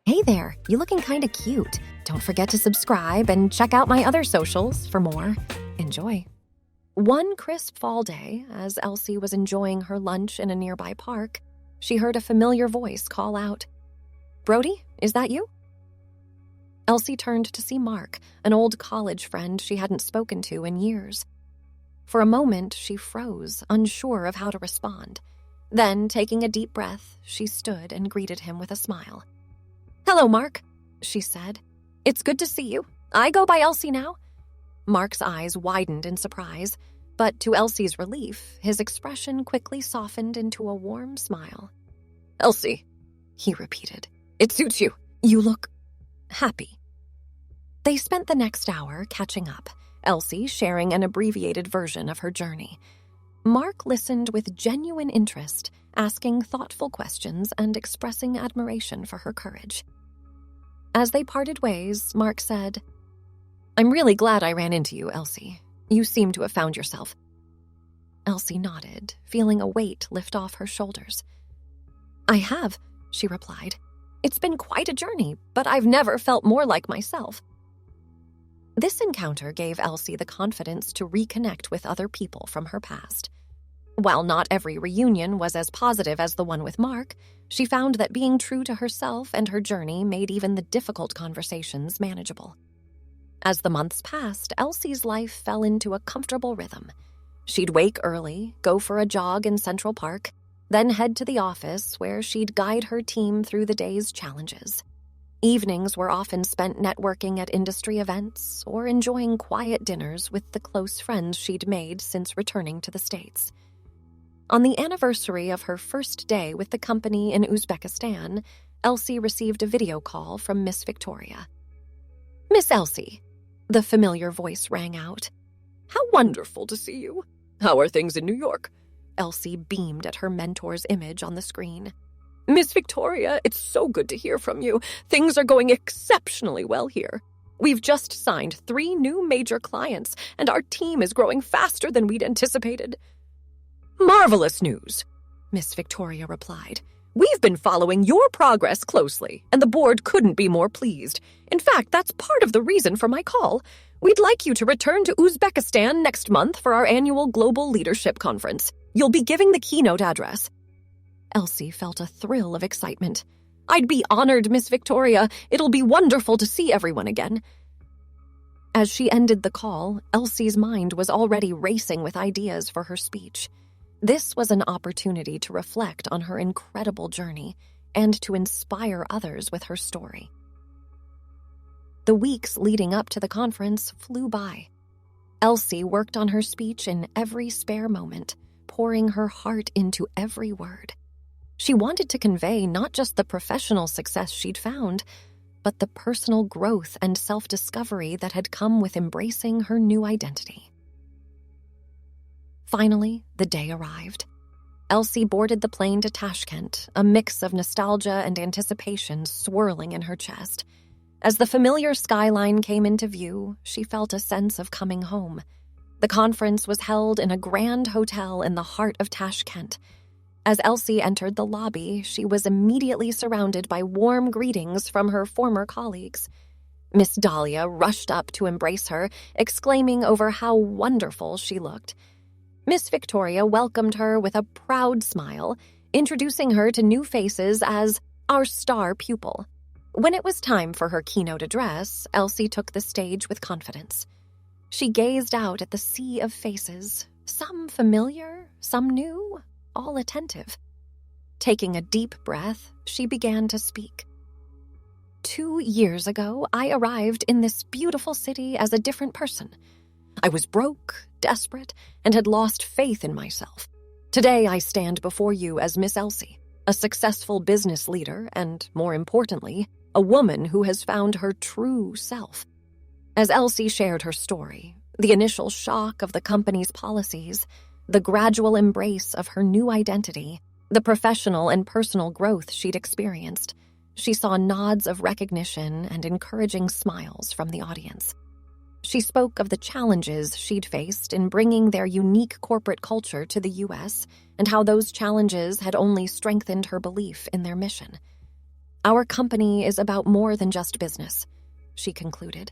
Hey there, you looking kinda cute. Don't forget to subscribe and check out my other socials for more. Enjoy. One crisp fall day, as Elsie was enjoying her lunch in a nearby park, she heard a familiar voice call out, "Brody, is that you?" Elsie turned to see Mark, an old college friend she hadn't spoken to in years. For a moment, she froze, unsure of how to respond. Then, taking a deep breath, she stood and greeted him with a smile. "Hello, Mark," she said. "It's good to see you. I go by Elsie now." Mark's eyes widened in surprise, but to Elsie's relief, his expression quickly softened into a warm smile. "Elsie," he repeated. "It suits you. You look happy." They spent the next hour catching up, Elsie sharing an abbreviated version of her journey. Mark listened with genuine interest, asking thoughtful questions and expressing admiration for her courage. As they parted ways, Mark said, "I'm really glad I ran into you, Elsie. You seem to have found yourself." Elsie nodded, feeling a weight lift off her shoulders. "I have," she replied. "It's been quite a journey, but I've never felt more like myself." This encounter gave Elsie the confidence to reconnect with other people from her past. While not every reunion was as positive as the one with Mark, she found that being true to herself and her journey made even the difficult conversations manageable. As the months passed, Elsie's life fell into a comfortable rhythm. She'd wake early, go for a jog in Central Park, then head to the office where she'd guide her team through the day's challenges. Evenings were often spent networking at industry events or enjoying quiet dinners with the close friends she'd made since returning to the States. On the anniversary of her first day with the company in Uzbekistan, Elsie received a video call from Miss Victoria. "Miss Elsie," the familiar voice rang out. "How wonderful to see you. How are things in New York?" Elsie beamed at her mentor's image on the screen. "Miss Victoria, it's so good to hear from you. Things are going exceptionally well here. We've just signed 3 new major clients, and our team is growing faster than we'd anticipated." "Marvelous news," Miss Victoria replied. "We've been following your progress closely, and the board couldn't be more pleased. In fact, that's part of the reason for my call. We'd like you to return to Uzbekistan next month for our annual Global Leadership Conference. You'll be giving the keynote address." Elsie felt a thrill of excitement. "I'd be honored, Miss Victoria. It'll be wonderful to see everyone again." As she ended the call, Elsie's mind was already racing with ideas for her speech. This was an opportunity to reflect on her incredible journey and to inspire others with her story. The weeks leading up to the conference flew by. Elsie worked on her speech in every spare moment, pouring her heart into every word. She wanted to convey not just the professional success she'd found, but the personal growth and self-discovery that had come with embracing her new identity. Finally, the day arrived. Elsie boarded the plane to Tashkent, a mix of nostalgia and anticipation swirling in her chest. As the familiar skyline came into view, she felt a sense of coming home. The conference was held in a grand hotel in the heart of Tashkent. As Elsie entered the lobby, she was immediately surrounded by warm greetings from her former colleagues. Miss Dahlia rushed up to embrace her, exclaiming over how wonderful she looked. Miss Victoria welcomed her with a proud smile, introducing her to new faces as our star pupil. When it was time for her keynote address, Elsie took the stage with confidence. She gazed out at the sea of faces, some familiar, some new, all attentive. Taking a deep breath, she began to speak. 2 years ago, I arrived in this beautiful city as a different person. I was broke, desperate, and had lost faith in myself. Today, I stand before you as Miss Elsie, a successful business leader and, more importantly, a woman who has found her true self. As Elsie shared her story, the initial shock of the company's policies, the gradual embrace of her new identity, the professional and personal growth she'd experienced, she saw nods of recognition and encouraging smiles from the audience. She spoke of the challenges she'd faced in bringing their unique corporate culture to the U.S. and how those challenges had only strengthened her belief in their mission. Our company is about more than just business, she concluded.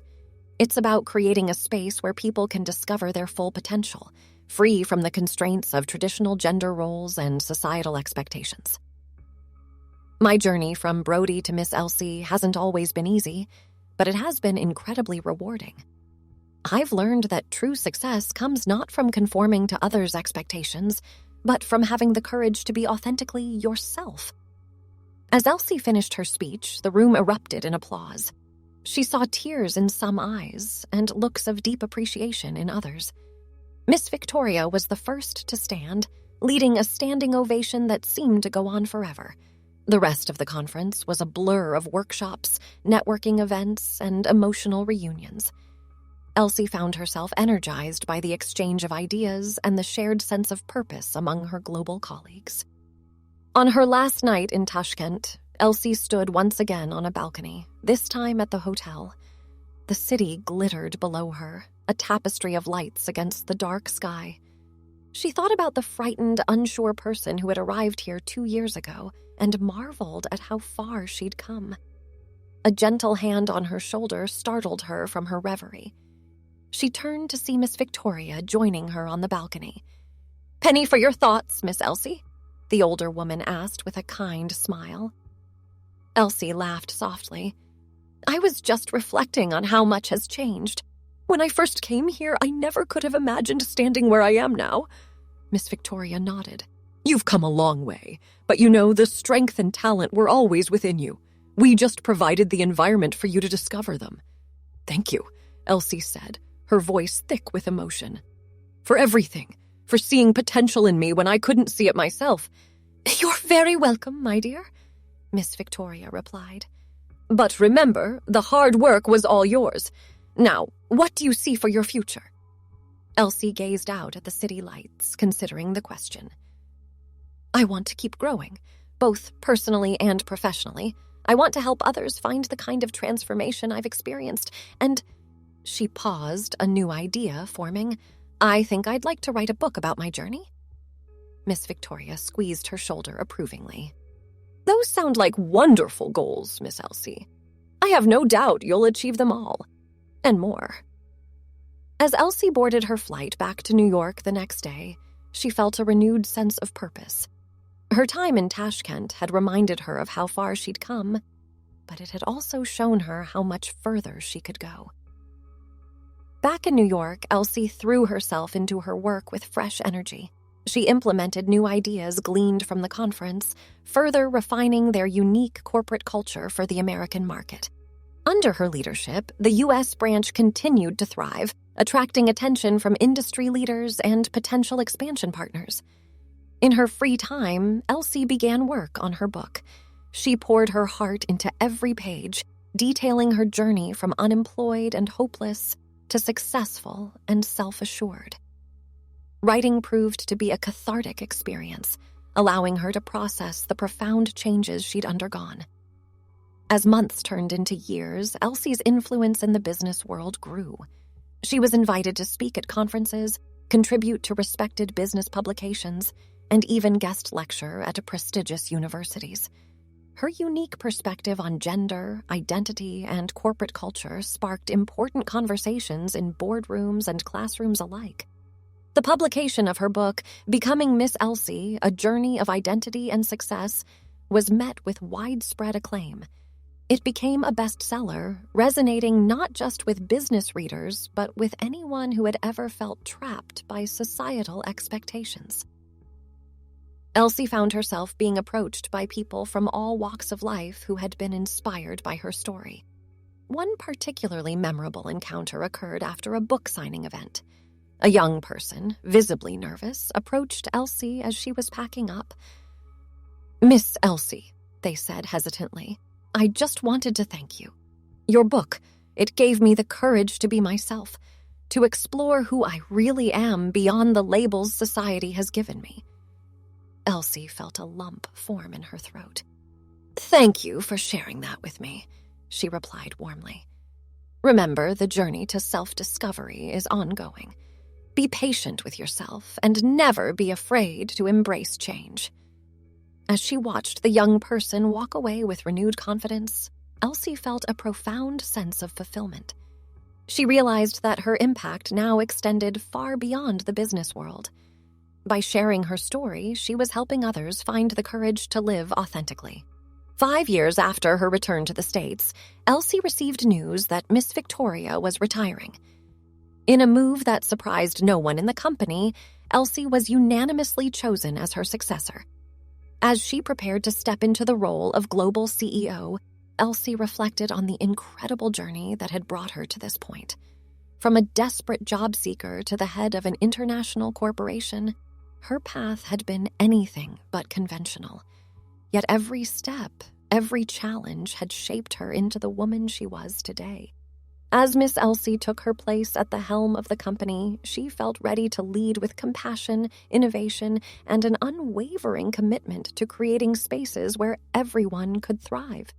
It's about creating a space where people can discover their full potential, free from the constraints of traditional gender roles and societal expectations. My journey from Brody to Miss Elsie hasn't always been easy, but it has been incredibly rewarding. I've learned that true success comes not from conforming to others' expectations, but from having the courage to be authentically yourself. As Elsie finished her speech, the room erupted in applause. She saw tears in some eyes and looks of deep appreciation in others. Miss Victoria was the first to stand, leading a standing ovation that seemed to go on forever. The rest of the conference was a blur of workshops, networking events, and emotional reunions. Elsie found herself energized by the exchange of ideas and the shared sense of purpose among her global colleagues. On her last night in Tashkent, Elsie stood once again on a balcony, this time at the hotel. The city glittered below her, a tapestry of lights against the dark sky. She thought about the frightened, unsure person who had arrived here 2 years ago and marveled at how far she'd come. A gentle hand on her shoulder startled her from her reverie. She turned to see Miss Victoria joining her on the balcony. "Penny for your thoughts, Miss Elsie?" the older woman asked with a kind smile. Elsie laughed softly. "I was just reflecting on how much has changed. When I first came here, I never could have imagined standing where I am now." Miss Victoria nodded. "You've come a long way, but you know, the strength and talent were always within you. We just provided the environment for you to discover them." "Thank you," Elsie said, her voice thick with emotion. "For everything, for seeing potential in me when I couldn't see it myself." "You're very welcome, my dear," Miss Victoria replied. "But remember, the hard work was all yours. Now, what do you see for your future?" Elsie gazed out at the city lights, considering the question. "I want to keep growing, both personally and professionally. I want to help others find the kind of transformation I've experienced, and..." She paused, a new idea forming. "I think I'd like to write a book about my journey." Miss Victoria squeezed her shoulder approvingly. "Those sound like wonderful goals, Miss Elsie. I have no doubt you'll achieve them all, and more." As Elsie boarded her flight back to New York the next day, she felt a renewed sense of purpose. Her time in Tashkent had reminded her of how far she'd come, but it had also shown her how much further she could go. Back in New York, Elsie threw herself into her work with fresh energy. She implemented new ideas gleaned from the conference, further refining their unique corporate culture for the American market. Under her leadership, the U.S. branch continued to thrive, attracting attention from industry leaders and potential expansion partners. In her free time, Elsie began work on her book. She poured her heart into every page, detailing her journey from unemployed and hopeless to successful and self-assured. Writing proved to be a cathartic experience, allowing her to process the profound changes she'd undergone. As months turned into years, Elsie's influence in the business world grew. She was invited to speak at conferences, contribute to respected business publications, and even guest lecture at prestigious universities. Her unique perspective on gender, identity, and corporate culture sparked important conversations in boardrooms and classrooms alike. The publication of her book, Becoming Miss Elsie, A Journey of Identity and Success, was met with widespread acclaim. It became a bestseller, resonating not just with business readers, but with anyone who had ever felt trapped by societal expectations. Elsie found herself being approached by people from all walks of life who had been inspired by her story. One particularly memorable encounter occurred after a book signing event. A young person, visibly nervous, approached Elsie as she was packing up. "Miss Elsie," they said hesitantly, "I just wanted to thank you. Your book, it gave me the courage to be myself, to explore who I really am beyond the labels society has given me." Elsie felt a lump form in her throat. "Thank you for sharing that with me," she replied warmly. "Remember, the journey to self-discovery is ongoing. Be patient with yourself and never be afraid to embrace change." As she watched the young person walk away with renewed confidence, Elsie felt a profound sense of fulfillment. She realized that her impact now extended far beyond the business world. By sharing her story, she was helping others find the courage to live authentically. 5 years after her return to the States, Elsie received news that Miss Victoria was retiring. In a move that surprised no one in the company, Elsie was unanimously chosen as her successor. As she prepared to step into the role of global CEO, Elsie reflected on the incredible journey that had brought her to this point. From a desperate job seeker to the head of an international corporation, her path had been anything but conventional. Yet every step, every challenge had shaped her into the woman she was today. As Miss Elsie took her place at the helm of the company, she felt ready to lead with compassion, innovation, and an unwavering commitment to creating spaces where everyone could thrive.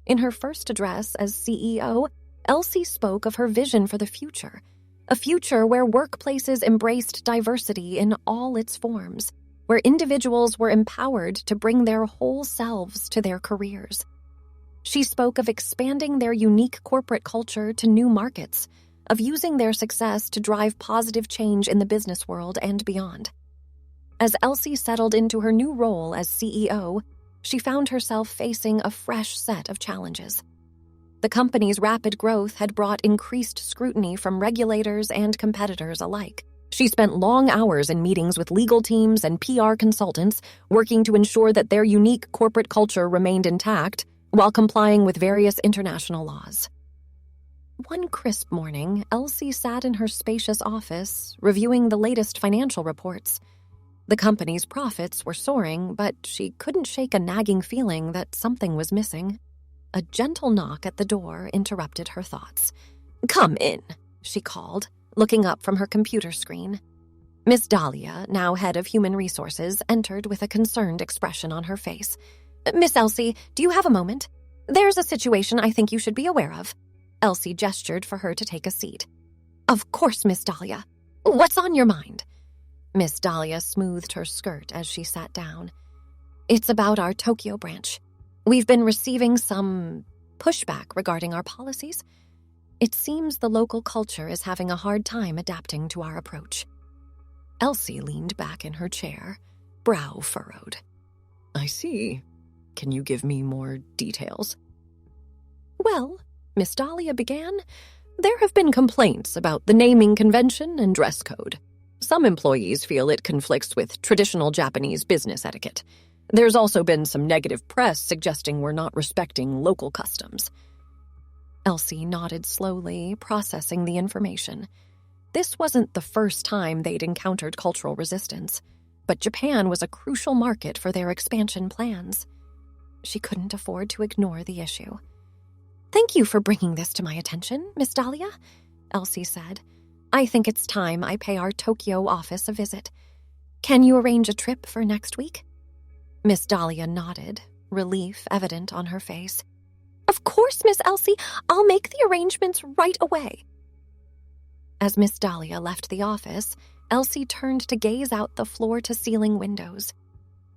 In her first address as CEO, Elsie spoke of her vision for the future, a future where workplaces embraced diversity in all its forms, where individuals were empowered to bring their whole selves to their careers. She spoke of expanding their unique corporate culture to new markets, of using their success to drive positive change in the business world and beyond. As Elsie settled into her new role as CEO, she found herself facing a fresh set of challenges. The company's rapid growth had brought increased scrutiny from regulators and competitors alike. She spent long hours in meetings with legal teams and PR consultants, working to ensure that their unique corporate culture remained intact while complying with various international laws. One crisp morning, Elsie sat in her spacious office, reviewing the latest financial reports. The company's profits were soaring, but she couldn't shake a nagging feeling that something was missing. A gentle knock at the door interrupted her thoughts. "Come in," she called, looking up from her computer screen. Miss Dahlia, now head of human resources, entered with a concerned expression on her face. "Miss Elsie, do you have a moment? There's a situation I think you should be aware of." Elsie gestured for her to take a seat. "Of course, Miss Dahlia. What's on your mind?" Miss Dahlia smoothed her skirt as she sat down. "It's about our Tokyo branch. We've been receiving some pushback regarding our policies. It seems the local culture is having a hard time adapting to our approach." Elsie leaned back in her chair, brow furrowed. "I see. Can you give me more details?" "Well," Miss Dahlia began, "there have been complaints about the naming convention and dress code. Some employees feel it conflicts with traditional Japanese business etiquette. There's also been some negative press suggesting we're not respecting local customs." Elsie nodded slowly, processing the information. This wasn't the first time they'd encountered cultural resistance, but Japan was a crucial market for their expansion plans. She couldn't afford to ignore the issue. "Thank you for bringing this to my attention, Miss Dahlia," Elsie said. "I think it's time I pay our Tokyo office a visit. Can you arrange a trip for next week?" Miss Dahlia nodded, relief evident on her face. "Of course, Miss Elsie. I'll make the arrangements right away." As Miss Dahlia left the office, Elsie turned to gaze out the floor-to-ceiling windows.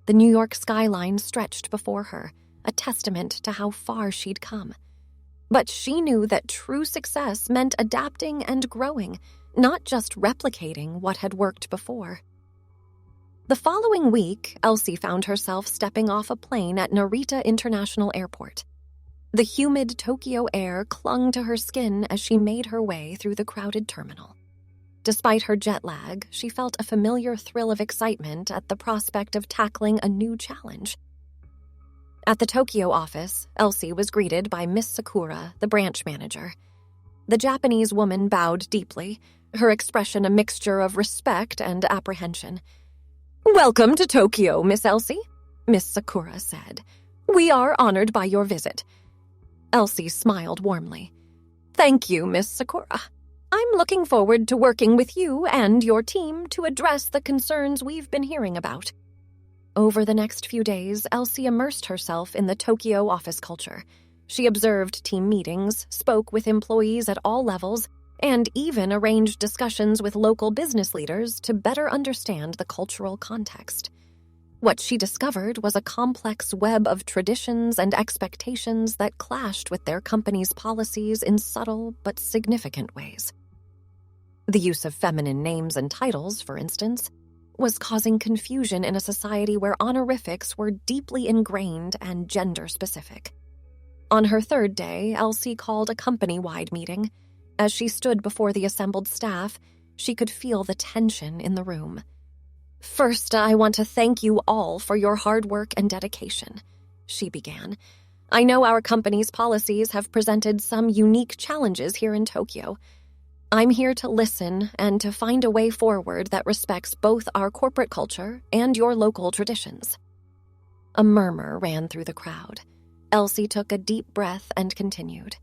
The New York skyline stretched before her, a testament to how far she'd come. But she knew that true success meant adapting and growing, not just replicating what had worked before. The following week, Elsie found herself stepping off a plane at Narita International Airport. The humid Tokyo air clung to her skin as she made her way through the crowded terminal. Despite her jet lag, she felt a familiar thrill of excitement at the prospect of tackling a new challenge. At the Tokyo office, Elsie was greeted by Miss Sakura, the branch manager. The Japanese woman bowed deeply, her expression a mixture of respect and apprehension. "Welcome to Tokyo, Miss Elsie," Miss Sakura said. "We are honored by your visit." Elsie smiled warmly. "Thank you, Miss Sakura. I'm looking forward to working with you and your team to address the concerns we've been hearing about." Over the next few days, Elsie immersed herself in the Tokyo office culture. She observed team meetings, spoke with employees at all levels, and even arranged discussions with local business leaders to better understand the cultural context. What she discovered was a complex web of traditions and expectations that clashed with their company's policies in subtle but significant ways. The use of feminine names and titles, for instance, was causing confusion in a society where honorifics were deeply ingrained and gender-specific. On her third day, Elsie called a company-wide meeting. As she stood before the assembled staff, she could feel the tension in the room. "First, I want to thank you all for your hard work and dedication," she began. "I know our company's policies have presented some unique challenges here in Tokyo. I'm here to listen and to find a way forward that respects both our corporate culture and your local traditions." A murmur ran through the crowd. Elsie took a deep breath and continued.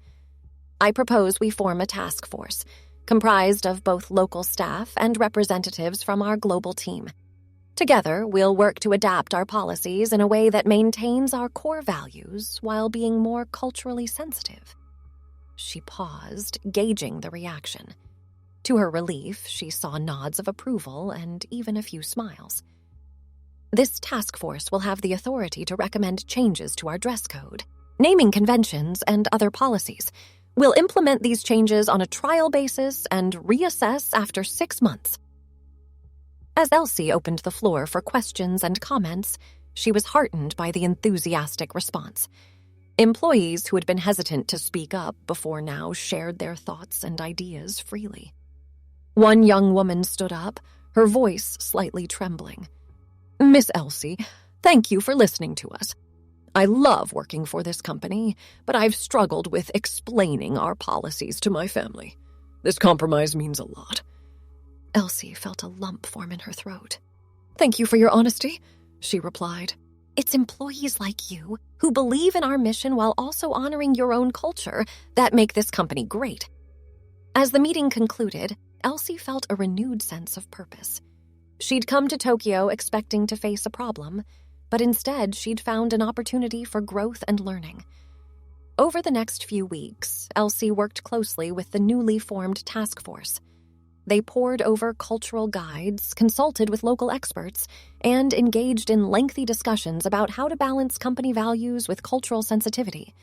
"I propose we form a task force, comprised of both local staff and representatives from our global team. Together, we'll work to adapt our policies in a way that maintains our core values while being more culturally sensitive." She paused, gauging the reaction. To her relief, she saw nods of approval and even a few smiles. "This task force will have the authority to recommend changes to our dress code, naming conventions, and other policies. We'll implement these changes on a trial basis and reassess after 6 months." As Elsie opened the floor for questions and comments, she was heartened by the enthusiastic response. Employees who had been hesitant to speak up before now shared their thoughts and ideas freely. One young woman stood up, her voice slightly trembling. "Miss Elsie, thank you for listening to us. I love working for this company, but I've struggled with explaining our policies to my family. This compromise means a lot." Elsie felt a lump form in her throat. "Thank you for your honesty," she replied. "It's employees like you who believe in our mission while also honoring your own culture that make this company great." As the meeting concluded, Elsie felt a renewed sense of purpose. She'd come to Tokyo expecting to face a problem, but instead she'd found an opportunity for growth and learning. Over the next few weeks, Elsie worked closely with the newly formed task force. They pored over cultural guides, consulted with local experts, and engaged in lengthy discussions about how to balance company values with cultural sensitivity.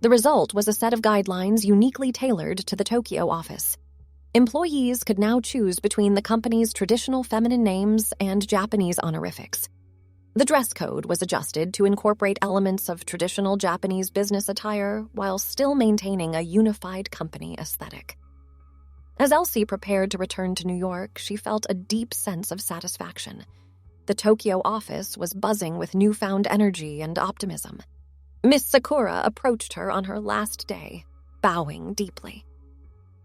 The result was a set of guidelines uniquely tailored to the Tokyo office. Employees could now choose between the company's traditional feminine names and Japanese honorifics. The dress code was adjusted to incorporate elements of traditional Japanese business attire while still maintaining a unified company aesthetic. As Elsie prepared to return to New York, she felt a deep sense of satisfaction. The Tokyo office was buzzing with newfound energy and optimism. Miss Sakura approached her on her last day, bowing deeply.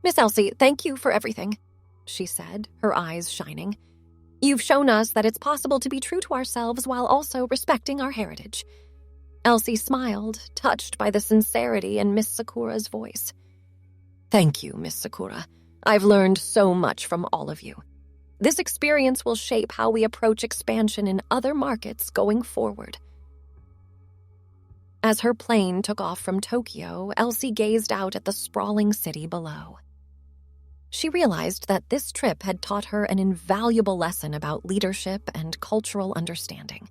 "Miss Elsie, thank you for everything," she said, her eyes shining. "You've shown us that it's possible to be true to ourselves while also respecting our heritage." Elsie smiled, touched by the sincerity in Miss Sakura's voice. "Thank you, Miss Sakura. I've learned so much from all of you. This experience will shape how we approach expansion in other markets going forward." As her plane took off from Tokyo, Elsie gazed out at the sprawling city below. She realized that this trip had taught her an invaluable lesson about leadership and cultural understanding.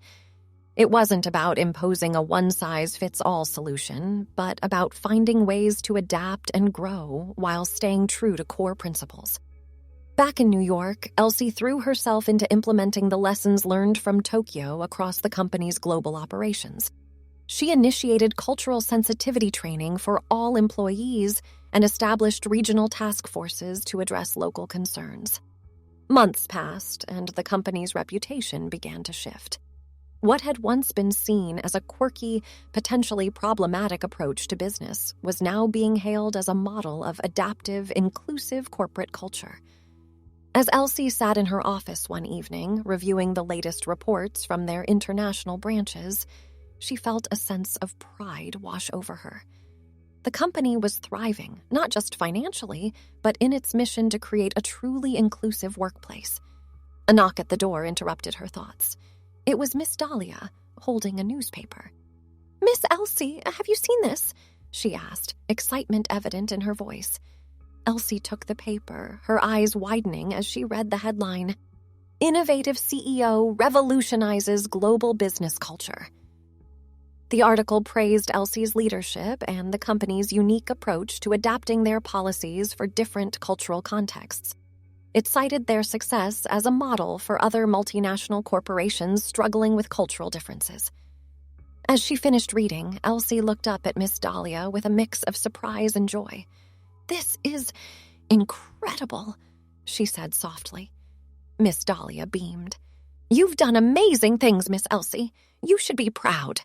It wasn't about imposing a one-size-fits-all solution, but about finding ways to adapt and grow while staying true to core principles. Back in New York, Elsie threw herself into implementing the lessons learned from Tokyo across the company's global operations. She initiated cultural sensitivity training for all employees and established regional task forces to address local concerns. Months passed, and the company's reputation began to shift. What had once been seen as a quirky, potentially problematic approach to business was now being hailed as a model of adaptive, inclusive corporate culture. As Elsie sat in her office one evening, reviewing the latest reports from their international branches, she felt a sense of pride wash over her. The company was thriving, not just financially, but in its mission to create a truly inclusive workplace. A knock at the door interrupted her thoughts. It was Miss Dahlia, holding a newspaper. "Miss Elsie, have you seen this?" she asked, excitement evident in her voice. Elsie took the paper, her eyes widening as she read the headline. Innovative CEO Revolutionizes Global Business Culture. The article praised Elsie's leadership and the company's unique approach to adapting their policies for different cultural contexts. It cited their success as a model for other multinational corporations struggling with cultural differences. As she finished reading, Elsie looked up at Miss Dahlia with a mix of surprise and joy. "This is incredible," she said softly. Miss Dahlia beamed. "You've done amazing things, Miss Elsie. You should be proud."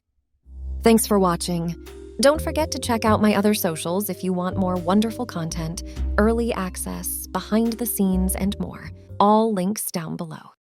Thanks for watching. Don't forget to check out my other socials if you want more wonderful content, early access, behind the scenes, and more. All links down below.